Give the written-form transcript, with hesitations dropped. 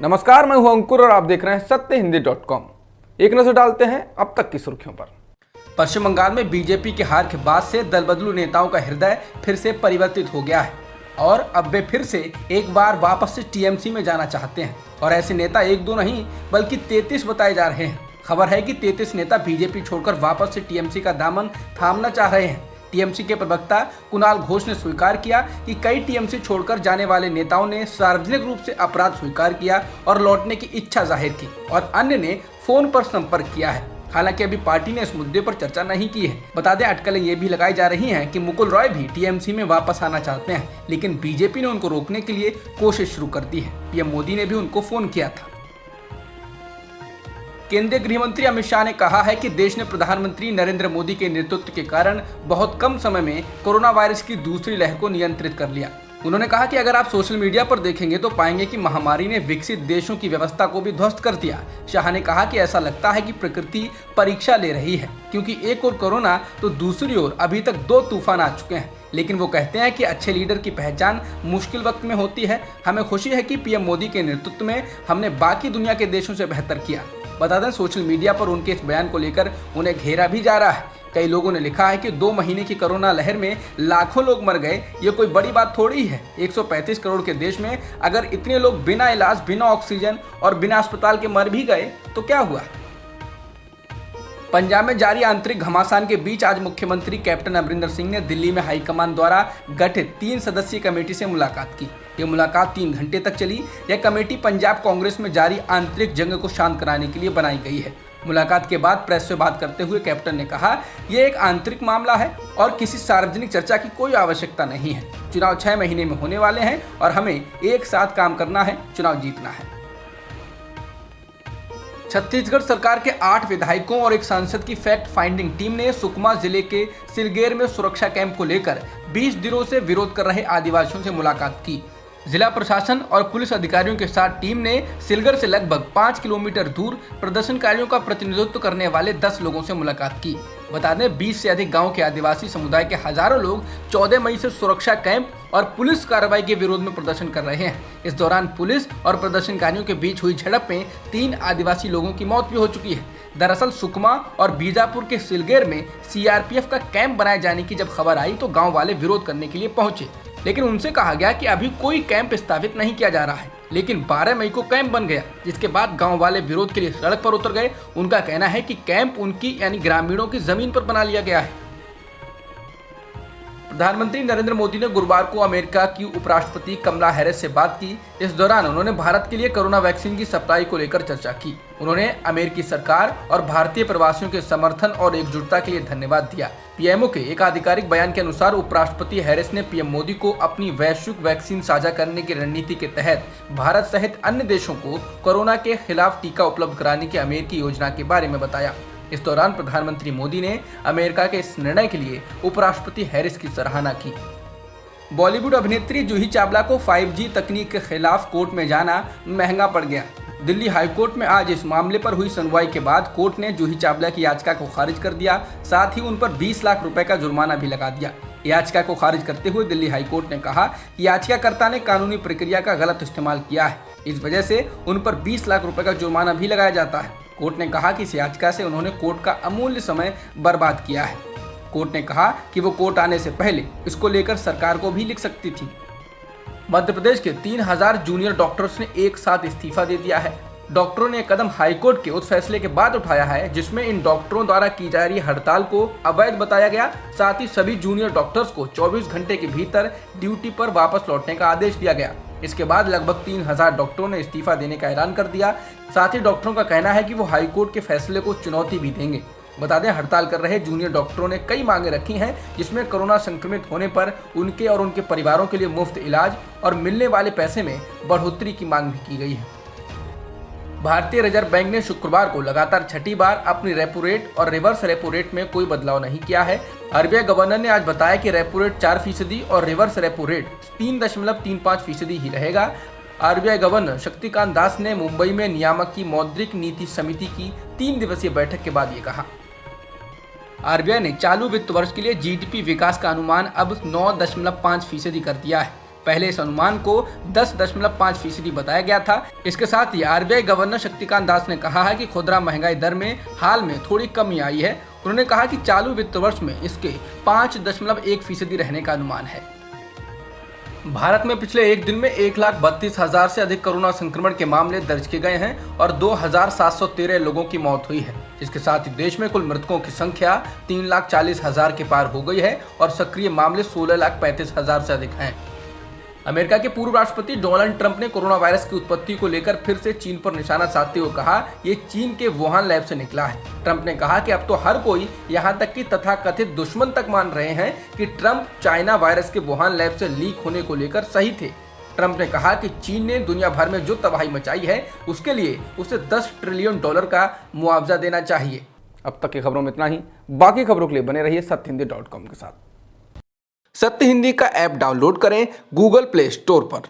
नमस्कार, मैं हूं अंकुर और आप देख रहे हैं सत्यहिंदी.com। एक नजर डालते हैं अब तक की सुर्खियों पर। पश्चिम बंगाल में बीजेपी के हार के बाद से दल बदलू नेताओं का हृदय फिर से परिवर्तित हो गया है और अब वे फिर से एक बार वापस से टीएमसी में जाना चाहते हैं। और ऐसे नेता एक दो नहीं बल्कि 33 बताए जा रहे हैं। खबर है कि 33 नेता बीजेपी छोड़कर वापस से टीएमसी का दामन थामना चाह रहे हैं। टीएमसी के प्रवक्ता कुणाल घोष ने स्वीकार किया कि कई टीएमसी छोड़कर जाने वाले नेताओं ने सार्वजनिक रूप से अपराध स्वीकार किया और लौटने की इच्छा जाहिर की और अन्य ने फोन पर संपर्क किया है। हालांकि अभी पार्टी ने इस मुद्दे पर चर्चा नहीं की है। बता दें, अटकलें ये भी लगाई जा रही हैं कि मुकुल रॉय भी टीएमसी में वापस आना चाहते हैं, लेकिन बीजेपी ने उनको रोकने के लिए कोशिश शुरू कर दी है। पीएम मोदी ने भी उनको फोन किया था। केंद्रीय गृह मंत्री अमित शाह ने कहा है कि देश ने प्रधानमंत्री नरेंद्र मोदी के नेतृत्व के कारण बहुत कम समय में कोरोना वायरस की दूसरी लहर को नियंत्रित कर लिया। उन्होंने कहा कि अगर आप सोशल मीडिया पर देखेंगे तो पाएंगे कि महामारी ने विकसित देशों की व्यवस्था को भी ध्वस्त कर दिया। शाह ने कहा कि ऐसा लगता है कि प्रकृति परीक्षा ले रही है, क्योंकि एक ओर कोरोना तो दूसरी ओर अभी तक 2 तूफान आ चुके हैं। लेकिन वो कहते हैं कि अच्छे लीडर की पहचान मुश्किल वक्त में होती है। हमें खुशी है कि पीएम मोदी के नेतृत्व में हमने बाकी दुनिया के देशों से बेहतर किया। बता दें, सोशल मीडिया पर उनके इस बयान को लेकर उन्हें घेरा भी जा रहा है। कई लोगों ने लिखा है कि 2 महीने की कोरोना लहर में लाखों लोग मर गए, ये कोई बड़ी बात थोड़ी है। 135 करोड़ के देश में अगर इतने लोग बिना इलाज, बिना ऑक्सीजन और बिना अस्पताल के मर भी गए तो क्या हुआ। पंजाब में जारी आंतरिक घमासान के बीच आज मुख्यमंत्री कैप्टन अमरिंदर सिंह ने दिल्ली में हाईकमान द्वारा गठित 3 सदस्यीय कमेटी से मुलाकात की। यह मुलाकात 3 घंटे तक चली। यह कमेटी पंजाब कांग्रेस में जारी आंतरिक जंग को शांत कराने के लिए बनाई गई है। मुलाकात के बाद प्रेस से बात करते हुए कैप्टन ने कहा, यह एक आंतरिक मामला है और किसी सार्वजनिक चर्चा की कोई आवश्यकता नहीं है। चुनाव 6 महीने में होने वाले हैं और हमें एक साथ काम करना है, चुनाव जीतना है। छत्तीसगढ़ सरकार के 8 विधायकों और एक सांसद की फैक्ट फाइंडिंग टीम ने सुकमा जिले के सिलगेर में सुरक्षा कैंप को लेकर 20 दिनों से विरोध कर रहे आदिवासियों से मुलाकात की। जिला प्रशासन और पुलिस अधिकारियों के साथ टीम ने सिलगर से लगभग 5 किलोमीटर दूर प्रदर्शनकारियों का प्रतिनिधित्व करने वाले 10 लोगों से मुलाकात की। बता दें, 20 से अधिक गांव के आदिवासी समुदाय के हजारों लोग 14 मई से सुरक्षा कैंप और पुलिस कार्रवाई के विरोध में प्रदर्शन कर रहे हैं। इस दौरान पुलिस और प्रदर्शनकारियों के बीच हुई झड़प में 3 आदिवासी लोगों की मौत भी हो चुकी है। दरअसल सुकमा और बीजापुर के सिलगेर में सीआरपीएफ का कैंप बनाए जाने की जब खबर आई तो गाँव वाले विरोध करने के लिए पहुंचे, लेकिन उनसे कहा गया कि अभी कोई कैंप स्थापित नहीं किया जा रहा है। लेकिन 12 मई को कैंप बन गया, जिसके बाद गांव वाले विरोध के लिए सड़क पर उतर गए। उनका कहना है कि कैंप उनकी यानी ग्रामीणों की जमीन पर बना लिया गया है। प्रधानमंत्री नरेंद्र मोदी ने गुरुवार को अमेरिका की उपराष्ट्रपति कमला हैरिस से बात की। इस दौरान उन्होंने भारत के लिए कोरोना वैक्सीन की सप्लाई को लेकर चर्चा की। उन्होंने अमेरिकी सरकार और भारतीय प्रवासियों के समर्थन और एकजुटता के लिए धन्यवाद दिया। पीएमओ के एक आधिकारिक बयान के अनुसार उपराष्ट्रपति हैरिस ने पीएम मोदी को अपनी वैश्विक वैक्सीन साझा करने की रणनीति के तहत भारत सहित अन्य देशों को कोरोना के खिलाफ टीका उपलब्ध कराने की अमेरिकी योजना के बारे में बताया। इस दौरान प्रधानमंत्री मोदी ने अमेरिका के इस निर्णय के लिए उपराष्ट्रपति हैरिस की सराहना की। बॉलीवुड अभिनेत्री जूही चावला को 5G तकनीक के खिलाफ कोर्ट में जाना महंगा पड़ गया। दिल्ली हाईकोर्ट में आज इस मामले पर हुई सुनवाई के बाद कोर्ट ने जूही चावला की याचिका को खारिज कर दिया। साथ ही उन पर 20 लाख रुपए का जुर्माना भी लगा दिया। याचिका को खारिज करते हुए दिल्ली हाईकोर्ट ने कहा कि याचिकाकर्ता ने कानूनी प्रक्रिया का गलत इस्तेमाल किया है, इस वजह से उन पर 20 लाख रुपए का जुर्माना भी लगाया जाता है। कोर्ट ने कहा कि इस याचिका से उन्होंने कोर्ट का अमूल्य समय बर्बाद किया है। कोर्ट ने कहा कि वो कोर्ट आने से पहले इसको लेकर सरकार को भी लिख सकती थी। मध्य प्रदेश के 3000 जूनियर डॉक्टर्स ने एक साथ इस्तीफा दे दिया है। डॉक्टरों ने कदम हाईकोर्ट के उस फैसले के बाद उठाया है जिसमें इन डॉक्टरों द्वारा की जा रही हड़ताल को अवैध बताया गया। साथ ही सभी जूनियर डॉक्टर्स को 24 घंटे के भीतर ड्यूटी पर वापस लौटने का आदेश दिया गया। इसके बाद लगभग 3000 डॉक्टरों ने इस्तीफा देने का ऐलान कर दिया। साथ ही डॉक्टरों का कहना है कि वो हाईकोर्ट के फैसले को चुनौती भी देंगे। बता दें, हड़ताल कर रहे जूनियर डॉक्टरों ने कई मांगे रखी हैं, जिसमें कोरोना संक्रमित होने पर उनके और उनके परिवारों के लिए मुफ्त इलाज और मिलने वाले पैसे में बढ़ोतरी की मांग भी की गई है। भारतीय रिजर्व बैंक ने शुक्रवार को लगातार छठी बार अपनी रेपो रेट और रिवर्स रेपो रेट में कोई बदलाव नहीं किया है। आरबीआई गवर्नर ने आज बताया कि रेपो रेट 4% और रिवर्स रेपो रेट 3.35% ही रहेगा। आरबीआई गवर्नर शक्तिकांत दास ने मुंबई में नियामक की मौद्रिक नीति समिति की 3 दिवसीय बैठक के बाद ये कहा। आरबीआई ने चालू वित्त वर्ष के लिए जीडीपी विकास का अनुमान अब 9.5% कर दिया है। पहले इस अनुमान को 10.5% बताया गया था। इसके साथ ही आरबीआई गवर्नर शक्तिकांत दास ने कहा है कि खुदरा महंगाई दर में हाल में थोड़ी कमी आई है। उन्होंने कहा कि चालू वित्त वर्ष में इसके 5.1% रहने का अनुमान है। भारत में पिछले एक दिन में 1,32,000 से अधिक कोरोना संक्रमण के मामले दर्ज किए गए हैं और 2,713 लोगों की मौत हुई है। इसके साथ ही देश में कुल मृतकों की संख्या 3,40,000 के पार हो गई है और सक्रिय मामले 16,35,000 से अधिक हैं। अमेरिका के पूर्व राष्ट्रपति डोनाल्ड ट्रंप ने कोरोना वायरस की उत्पत्ति को लेकर फिर से चीन पर निशाना साधते हुए कहा, ये चीन के वुहान लैब से निकला है। ट्रंप ने कहा कि अब तो हर कोई यहां तक कि तथाकथित दुश्मन तक मान रहे हैं कि ट्रंप चाइना वायरस के वुहान लैब से लीक होने को लेकर सही थे। ट्रंप ने कहा कि चीन ने दुनिया भर में जो तबाही मचाई है उसके लिए उसे $10 ट्रिलियन का मुआवजा देना चाहिए। अब तक की खबरों में इतना ही। बाकी खबरों के लिए बने रहिए सत्यहिंदी.com के साथ। सत्य हिंदी का ऐप डाउनलोड करें गूगल प्ले स्टोर पर।